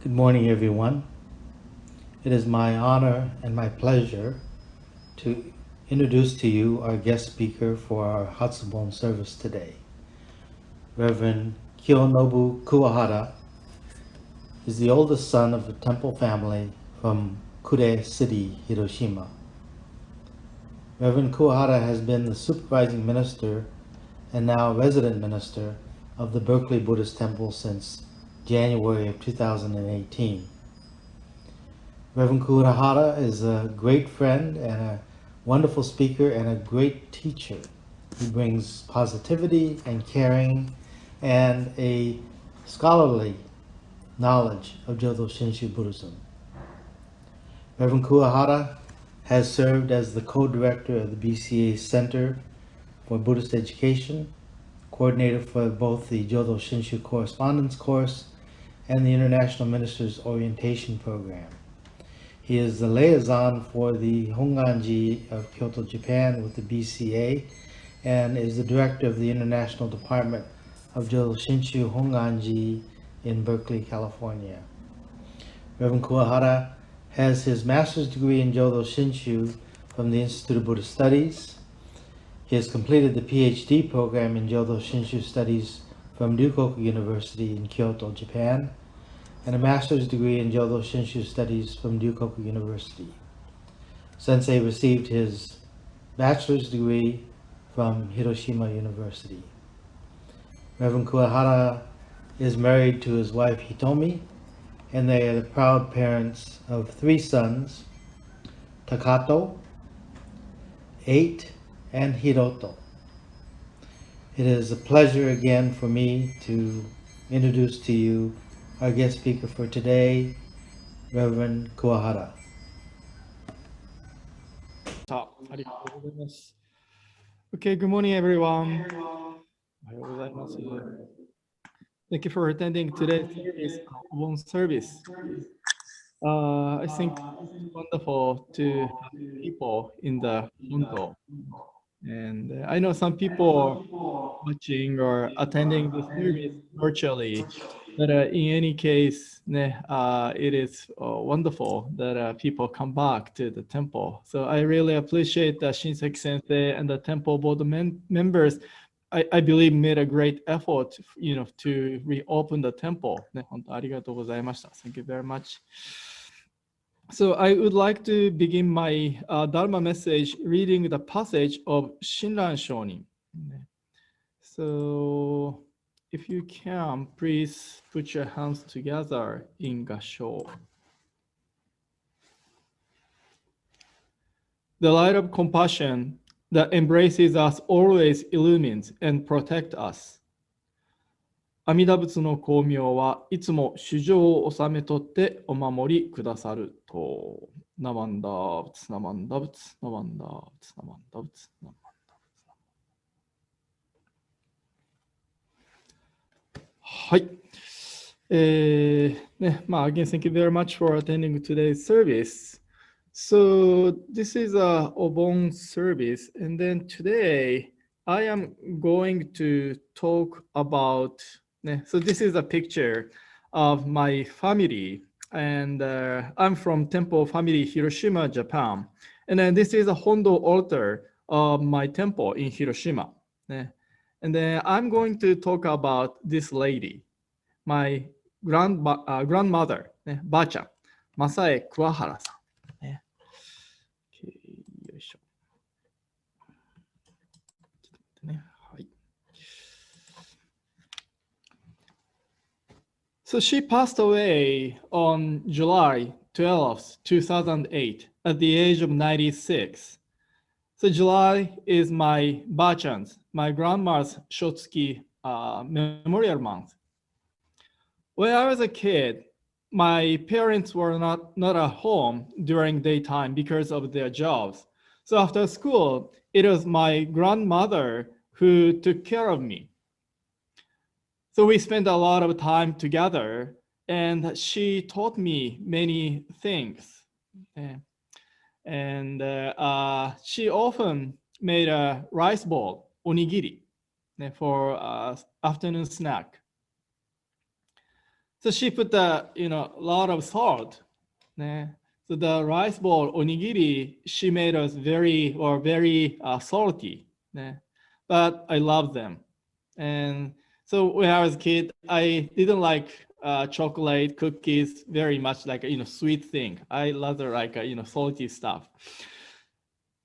Good morning, everyone. It is my honor and my pleasure to introduce to you our guest speaker for our Hatsubon service today. Reverend Kiyonobu Kuwahara is the oldest son of a temple family from Kure City, Hiroshima. Reverend Kuwahara has been the supervising minister and now resident minister of the Berkeley Buddhist Temple since January of 2018. Reverend Kuwahara is a great friend and a wonderful speaker and a great teacher. He brings positivity and caring and a scholarly knowledge of Jodo Shinshu Buddhism. Reverend Kuwahara has served as the co-director of the BCA Center for Buddhist Education, coordinator for both the Jodo Shinshu Correspondence Course and the International Ministers Orientation Program. He is the liaison for the Honganji of Kyoto, Japan with the BCA and is the director of the International Department of Jodo Shinshu Honganji in Berkeley, California. Reverend Kuwahara has his master's degree in Jodo Shinshu from the Institute of Buddhist Studies. He has completed the PhD program in Jodo Shinshu Studies from Ryukoku University in Kyoto, Japan, and a master's degree in Jodo Shinshu Studies from Ryukoku University. Sensei received his bachelor's degree from Hiroshima University. Reverend Kuwahara is married to his wife Hitomi, and they are the proud parents of 3 sons, Takato, 8, and Hiroto. It is a pleasure again for me to introduce to you our guest speaker for today, Reverend Kuwahara. ありがとうございます。Okay, good morning, everyone. おはようございます。Thank you for attending today's service, one service. I think it's wonderful to have people in the Hondo. And I know some people watching or attending the service virtually, but in any case, it is wonderful that people come back to the temple. So I really appreciate that Shinseki Sensei and the temple board members, I believe, made a great effort, to reopen the temple. ね、本当ありがとうございました。Thank you very much. So I would like to begin my Dharma message reading the passage of Shinran Shonin. So if you can, please put your hands together in Gassho. The light of compassion that embraces us always illumines and protects us. 阿弥陀仏の光明はいつも衆生を収めとってお守りくださると。ナマンダ仏、ナマンダ仏、ナマンダ仏、ナマンダ仏、ナマンダ仏。はい。Again, thank you very much for attending today's service. So this is a Obon service, and then today I am going to talk about. So this is a picture of my family, and I'm from Temple Family, Hiroshima, Japan. And then this is a Hondo altar of my temple in Hiroshima. And then I'm going to talk about this lady, my grandmother, ばあちゃん、Hosei Kuwahara さん。よいしょ。ちょっと待ってね。はい。So she passed away on July 12th, 2008, at the age of 96. So July is my bachan's, my grandma's Shotsuki memorial month. When I was a kid, my parents were not at home during daytime because of their jobs. So after school, it was my grandmother who took care of me. So we spent a lot of time together, and she taught me many things. And she often made a rice bowl, onigiri, for afternoon snack. So she put a lot of salt. So the rice bowl onigiri she made us very salty. But I love them. And so when I was a kid, I didn't like chocolate cookies very much, like sweet thing. I rather like salty stuff.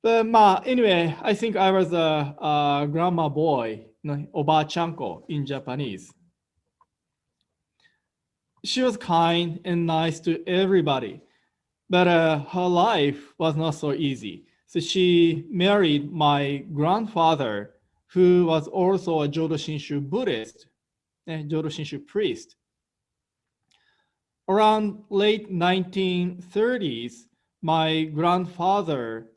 But anyway, I think I was a grandma boy, oba-chanko in Japanese. She was kind and nice to everybody, but her life was not so easy. So she married my grandfather, who was also a Jodo Shinshu Buddhist, Jodo Shinshu priest. Around late 1930s, my grandfather,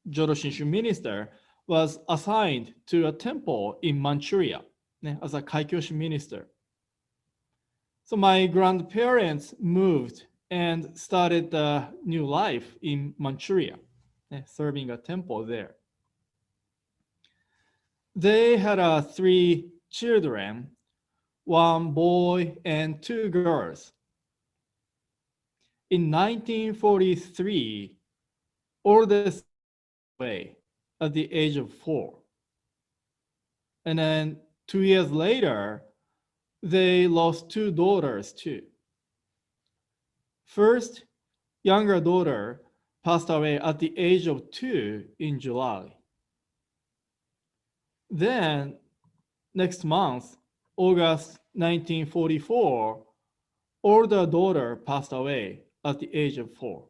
Jodo Shinshu minister, was assigned to a temple in Manchuria as a Kaikyoshi minister. So my grandparents moved and started a new life in Manchuria, serving a temple there. They had 3 children, 1 boy and 2 girls. In 1943, oldest away at the age of 4. And then 2 years later, they lost 2 daughters too. First, younger daughter passed away at the age of 2 in July. Then, next month, August 1944, older daughter passed away at the age of 4.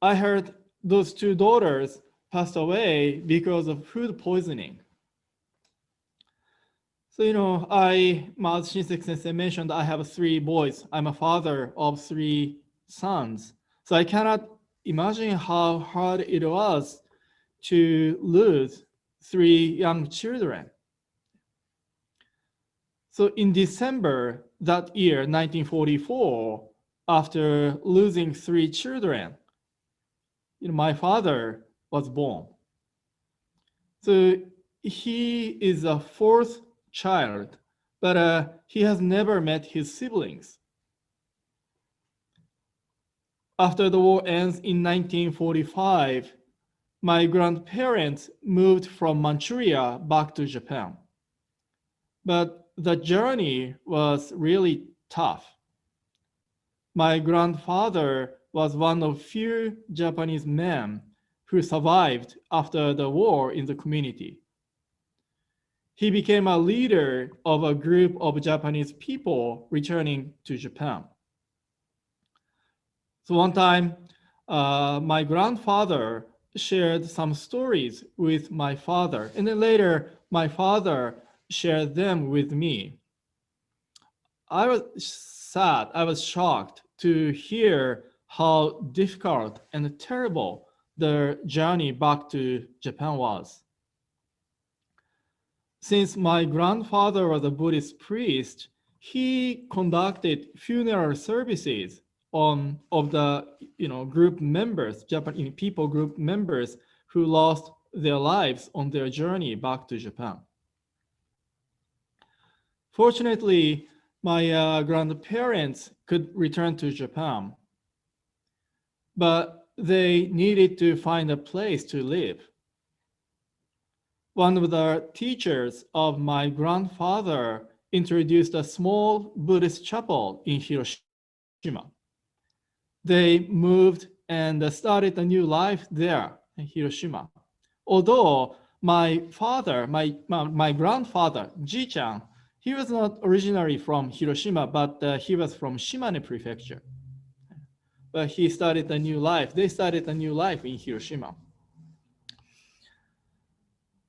I heard those 2 daughters passed away because of food poisoning. So, as Shinseki Sensei mentioned, I have 3 boys. I'm a father of 3 sons. So I cannot imagine how hard it was to lose 3 young children. So in December that year, 1944, after losing 3 children, my father was born. So he is a 4th child, but he has never met his siblings. After the war ends in 1945, my grandparents moved from Manchuria back to Japan. But the journey was really tough. My grandfather was one of few Japanese men who survived after the war in the community. He became a leader of a group of Japanese people returning to Japan. So one time, my grandfather shared some stories with my father, and then later my father shared them with me. I was sad, I was shocked to hear how difficult and terrible the journey back to Japan was. Since my grandfather was a Buddhist priest, he conducted funeral services of the group members, Japanese people group members who lost their lives on their journey back to Japan. Fortunately, my grandparents could return to Japan, but they needed to find a place to live. One of the teachers of my grandfather introduced a small Buddhist chapel in Hiroshima. They moved and started a new life there in Hiroshima. Although my grandfather, Ji-chan, he was not originally from Hiroshima, but he was from Shimane Prefecture. But he started a new life. They started a new life in Hiroshima.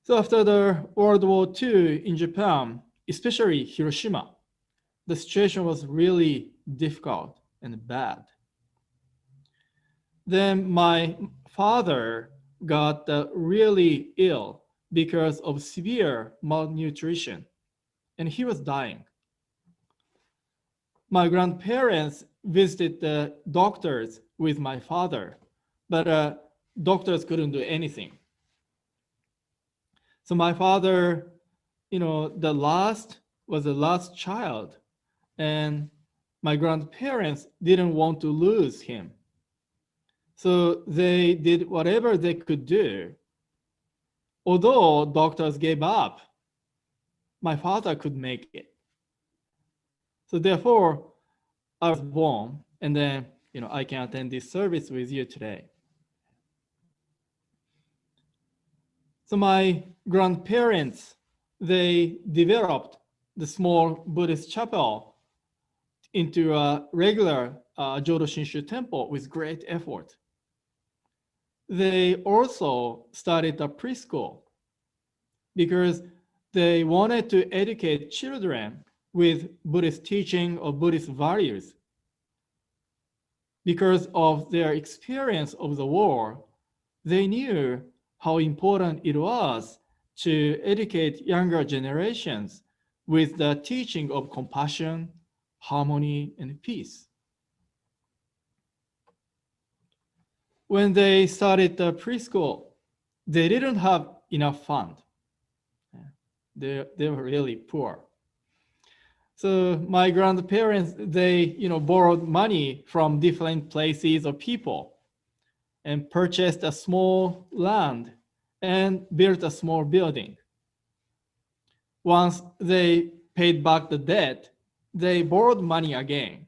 So after the World War II in Japan, especially Hiroshima, the situation was really difficult and bad. Then my father got really ill because of severe malnutrition, and he was dying. My grandparents visited the doctors with my father, but doctors couldn't do anything. So my father, the last was the last child, and my grandparents didn't want to lose him. So they did whatever they could do. Although doctors gave up, my father could make it. So therefore, I was born, and then I can attend this service with you today. So my grandparents, they developed the small Buddhist chapel into a regular Jodo Shinshu temple with great effort. They also started a preschool because they wanted to educate children with Buddhist teaching or Buddhist values. Because of their experience of the war, they knew how important it was to educate younger generations with the teaching of compassion, harmony, and peace. When they started the preschool, they didn't have enough fund. They were really poor. So my grandparents, they borrowed money from different places or people and purchased a small land and built a small building. Once they paid back the debt, they borrowed money again.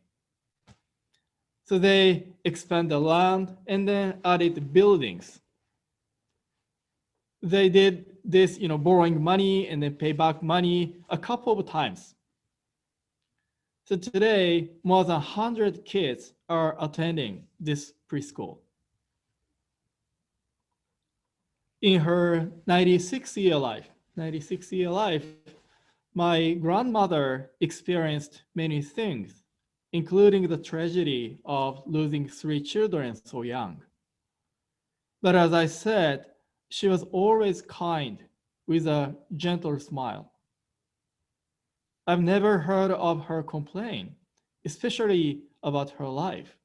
So they expanded the land and then added buildings. They did this, borrowing money and then pay back money a couple of times. So today, more than 100 kids are attending this preschool. In her 96-year life, my grandmother experienced many things, including the tragedy of losing 3 children so young. But as I said, she was always kind with a gentle smile. I've never heard of her complain, especially about her life.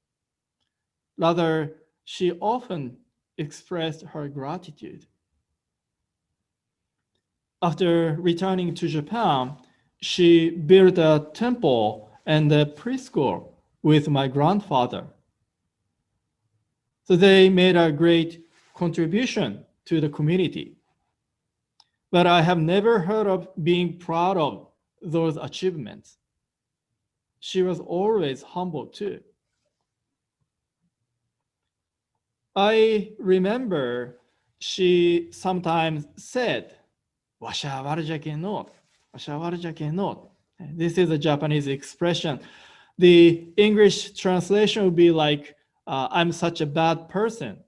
Rather, she often expressed her gratitude. After returning to Japan, she built a temple and a preschool with my grandfather. So they made a great contribution to the community. But I have never heard of being proud of those achievements. She was always humble too. I remember she sometimes said, "Washa warjake no, washa warjake no." This is a Japanese expression. The English translation would be like, "I'm such a bad person,"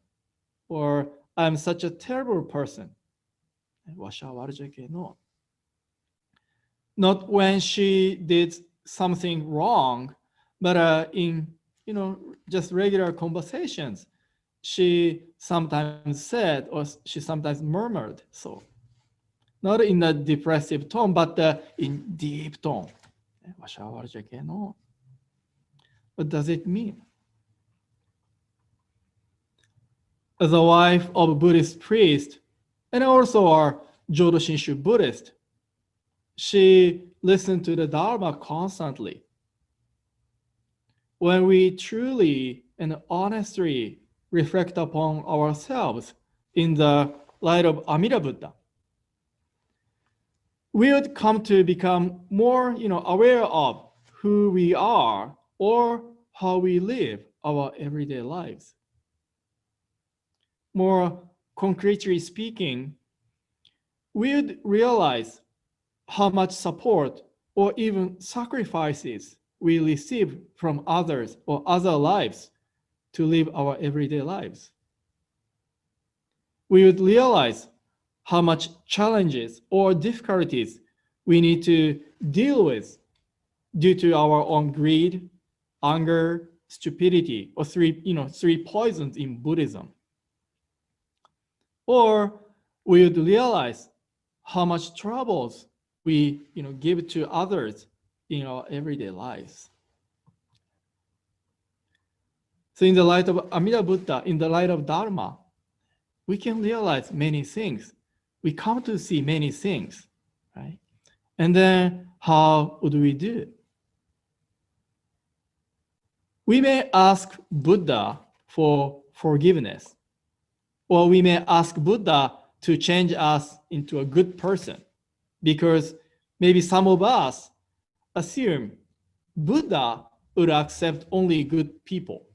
or "I'm such a terrible person." Washa warjake no. Not when she did something wrong, but in just regular conversations, she sometimes said or she sometimes murmured so. Not in a depressive tone, but in deep tone. What does it mean? As a wife of a Buddhist priest, and also a Jodo Shinshu Buddhist, she listened to the Dharma constantly. When we truly and honestly reflect upon ourselves in the light of Amida Buddha, we would come to become more aware of who we are or how we live our everyday lives. More concretely speaking, we would realize how much support or even sacrifices we receive from others or other lives to live our everyday lives. We would realize how much challenges or difficulties we need to deal with due to our own greed, anger, stupidity, or three poisons in Buddhism. Or we would realize how much troubles we give to others in our everyday lives. So in the light of Amida Buddha, in the light of Dharma, we can realize many things. We come to see many things, right? And then how would we do? We may ask Buddha for forgiveness, or we may ask Buddha to change us into a good person, because maybe some of us assume Buddha would accept only good people,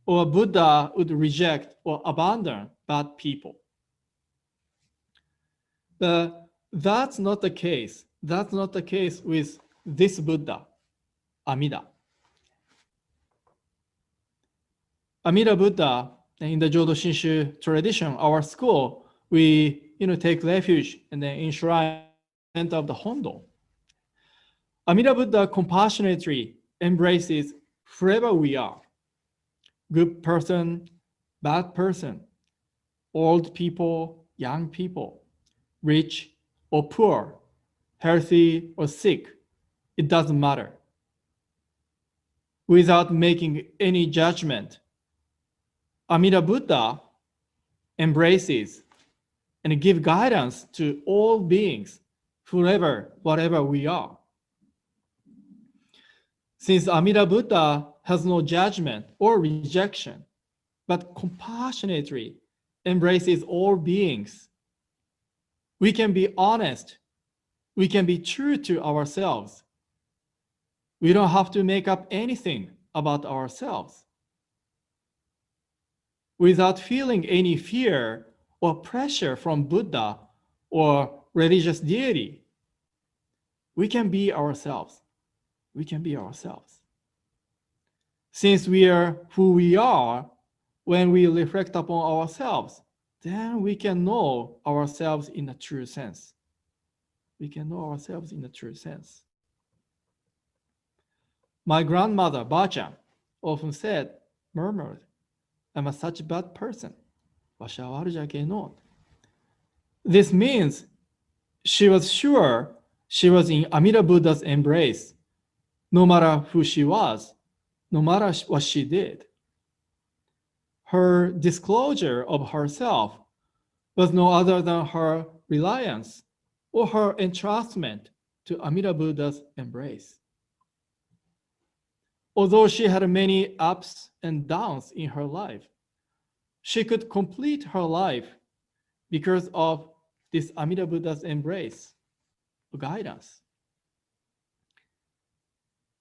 or Buddha would reject or abandon bad people. But that's not the case. That's not the case with this Buddha, Amida. Amida Buddha, in the Jodo Shinshu tradition, our school, we take refuge in the enshrinement of the Hondo. Amida Buddha compassionately embraces whoever we are. Good person, bad person, old people, young people, rich or poor, healthy or sick, it doesn't matter. Without making any judgment, Amida Buddha embraces and gives guidance to all beings, whoever, whatever we are. Since Amida Buddha has no judgment or rejection, but compassionately embraces all beings, we can be honest. We can be true to ourselves. We don't have to make up anything about ourselves. Without feeling any fear or pressure from Buddha or religious deity, we can be ourselves. We can be ourselves. Since we are who we are, when we reflect upon ourselves, then we can know ourselves in a true sense. We can know ourselves in a true sense. My grandmother, Ba-chan, often said, murmured, I'm such a bad person. This means she was sure she was in Amida Buddha's embrace, no matter who she was, no matter what she did. Her disclosure of herself was no other than her reliance or her entrustment to Amida Buddha's embrace. Although she had many ups and downs in her life, she could complete her life because of this Amida Buddha's embrace, guidance.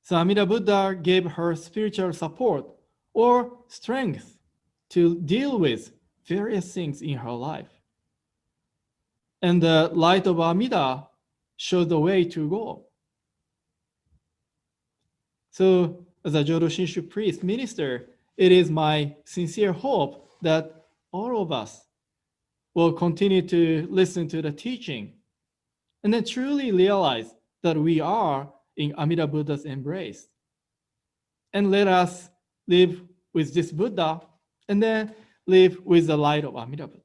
So Amida Buddha gave her spiritual support or strength to deal with various things in her life. And the light of Amida showed the way to go. So as a Jodo Shinshu priest minister, it is my sincere hope that all of us will continue to listen to the teaching and then truly realize that we are in Amida Buddha's embrace. And let us live with this Buddha and then live with the light of Amida Buddha.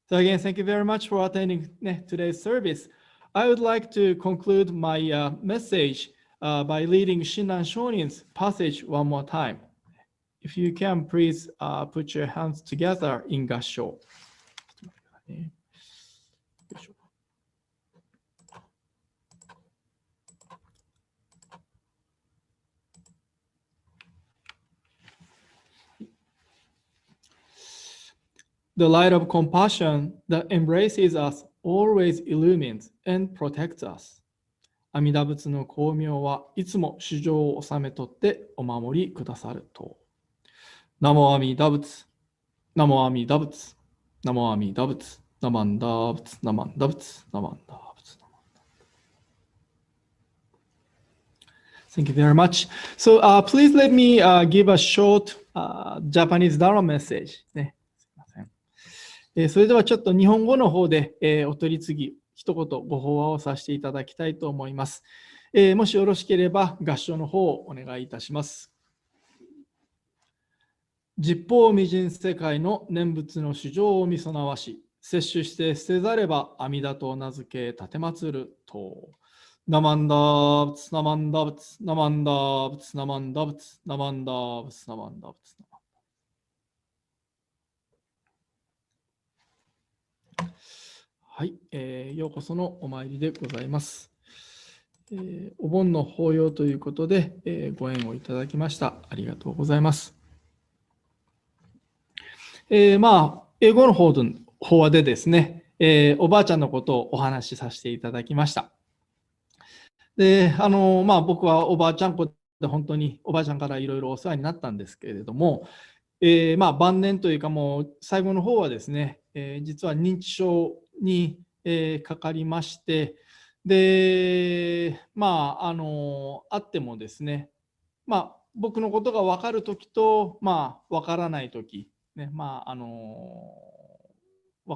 So again, thank you very much for attending today's service. I would like to conclude my message by reading Shinran Shonin's passage one more time. If you can, please put your hands together in Gassho. The light of compassion that embraces us always illumines and protects us. 阿弥陀仏の光明はいつも主情を収めとってお守りくださると。ナモ阿弥陀仏、ナモ阿弥陀仏、ナモ阿弥陀仏、ナマンダー仏、ナマンダ仏、ナマンダー仏。Thank you very much. So please let me give a short Japanese Dharma message. ね、すいません。それではちょっと日本語の方で、お取り次ぎ、一言ご法話をさせていただきたいと思います。もしよろしければ合唱の方をお願いいたします。十方未尽世界の念仏の主情をみそなわし、摂取して捨てざれば阿弥陀と名付け立てまつると。ナマンダーブツナマンダブツナマンダーブツナマンダブツナマンダーブツナマンダブツナマンダ。はい、ようこそのお参りでございます。お盆の法要ということで、ご縁をいただきました。ありがとうございます。英語の法話でですね、おばあちゃんのことをお話しさせていただきました。で、僕はおばあちゃん子で本当におばあちゃんからいろいろお世話になったんですけれども、晩年というかもう最後の方はですね、実は認知症に、かかりまして、で、あってもですね、僕のことが分かるときと、分からないとき、ね、分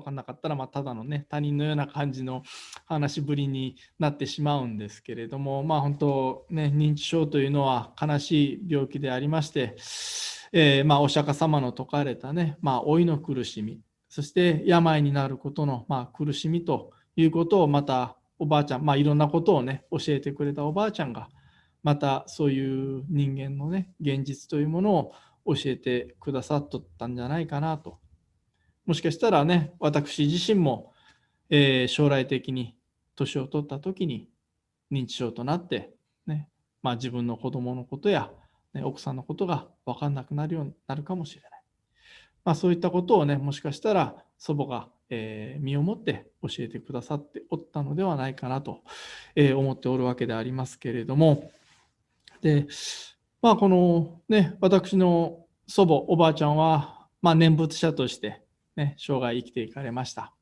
かんなかったら、ただのね、他人のような感じの話しぶりになってしまうんですけれども、本当ね、認知症というのは悲しい病気でありまして、お釈迦様の説かれたね、老いの苦しみ、そして病になることの、苦しみということをまたおばあちゃん、いろんなことをね、教えてくれたおばあちゃんが、またそういう人間のね、現実というものを教えてくださったんじゃないかなと。もしかしたらね、私自身も、将来的に年を取った時に認知症となって、ね、自分の子供のことや、ね、奥さんのことが分かんなくなるようになるかもしれない。そういったことをね、もしかしたら祖母が、身をもって教えてくださっておったのではないかなと、思っておるわけでありますけれども、で、このね、私の祖母、おばあちゃんは、念仏者として、ね、生涯生きていかれました。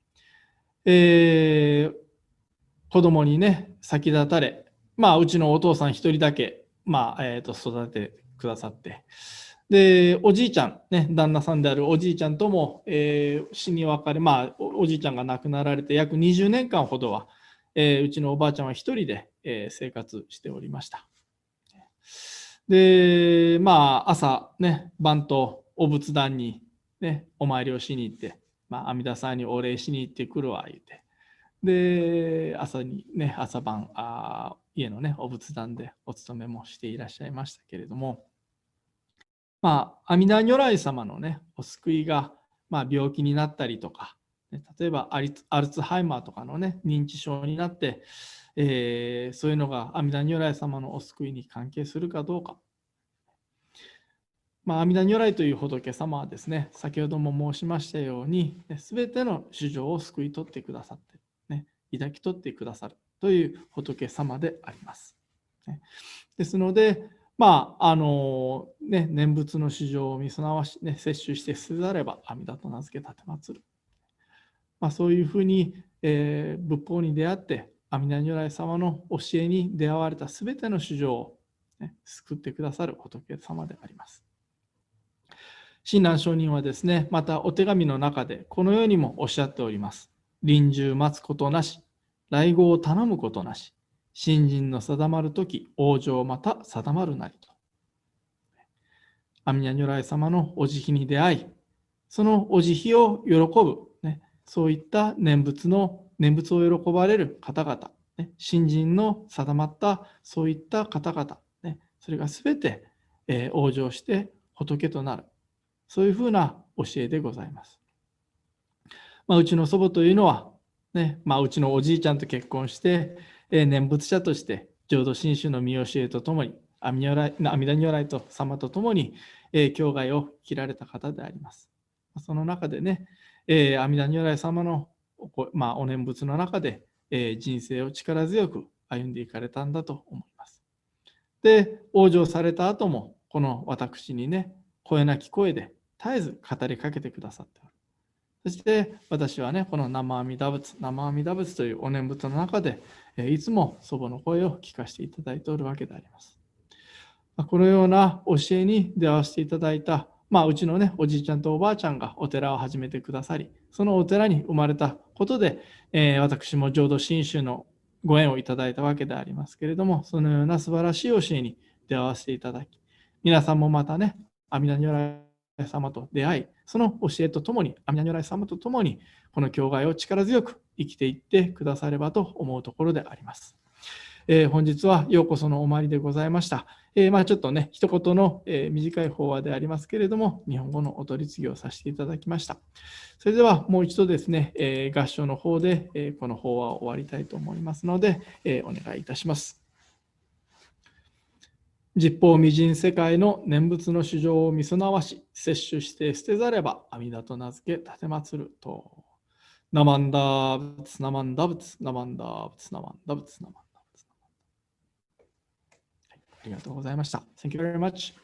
子供にね、先立たれ、うちのお父さん一人だけ、育ててくださって、で、おじいちゃん、ね、旦那さんであるおじいちゃんとも、死に別れ、おじいちゃんが亡くなられて約20年間ほどは、うちのおばあちゃんは一人で、生活しておりました。で、朝ね、晩とお仏壇にね、お参りをしに行って、阿弥陀さんにお礼しに行ってくるわ、言うて。で、朝にね、朝晩、家のね、お仏壇でお勤めもしていらっしゃいましたけれども、阿弥陀如来様のね、お救いが、病気になったりとか、例えばアルツハイマーとかのね、認知症になって、そういうのが阿弥陀如来様のお救いに関係するかどうか。阿弥陀如来という仏様はですね、先ほども申しましたように、すべての衆生を救い取ってくださって、ね、抱き取ってくださるという仏様であります。ですので、念仏の衆生を見備わし、摂取して捨てざれば阿弥陀と名付け立て祀る。そういうふうに、仏法に出会って阿弥陀如来様の教えに出会われたすべての衆生を、救ってくださる仏様であります。親鸞上人はですね、またお手紙の中でこのようにもおっしゃっております。臨終待つことなし、来迎を頼むことなし、信心の定まるとき、往生また定まるなりと。阿弥陀如来様のお慈悲に出会い、そのお慈悲を喜ぶ、そういった念仏を喜ばれる方々、信心の定まったそういった方々、それがすべて、往生して仏となる。そういうふうな教えでございます。うちの祖母というのは、うちのおじいちゃんと結婚して、念仏者として浄土真宗の見教えとともに、阿弥陀如来と様とともに、教外を切られた方であります。その中でね、阿弥陀如来様のお念仏の中で、人生を力強く歩んでいかれたんだと思います。で、往生された後も、この私にね、声なき声で絶えず語りかけてくださっておる。そして私はね、この南無阿弥陀仏、南無阿弥陀仏というお念仏の中で、いつも祖母の声を聞かせていただいておるわけであります。このような教えに出会わせていただいた、うちのね、おじいちゃんとおばあちゃんがお寺を始めてくださり、そのお寺に生まれたことで、私も浄土真宗のご縁をいただいたわけでありますけれども、そのような素晴らしい教えに出会わせていただき、皆さんもまたね、阿弥陀如来様と出会い、その教えとともに、阿弥陀如来様とともに、この教外を力強く生きていってくださればと思うところであります。本日はようこそのお参りでございました。ちょっとね、一言の、短い法話でありますけれども、日本語のお取り次ぎをさせていただきました。それではもう一度ですね、合唱の方で、この法話を終わりたいと思いますので、お願いいたします。実法未尽世界の念仏の主情を見備わし、摂取して捨てざれば阿弥陀と名付け立てまつると。ナマンダーブツナマンダブツナマンダーブツナマンダブツナマンダブツ。ありがとうございました。Thank you very much.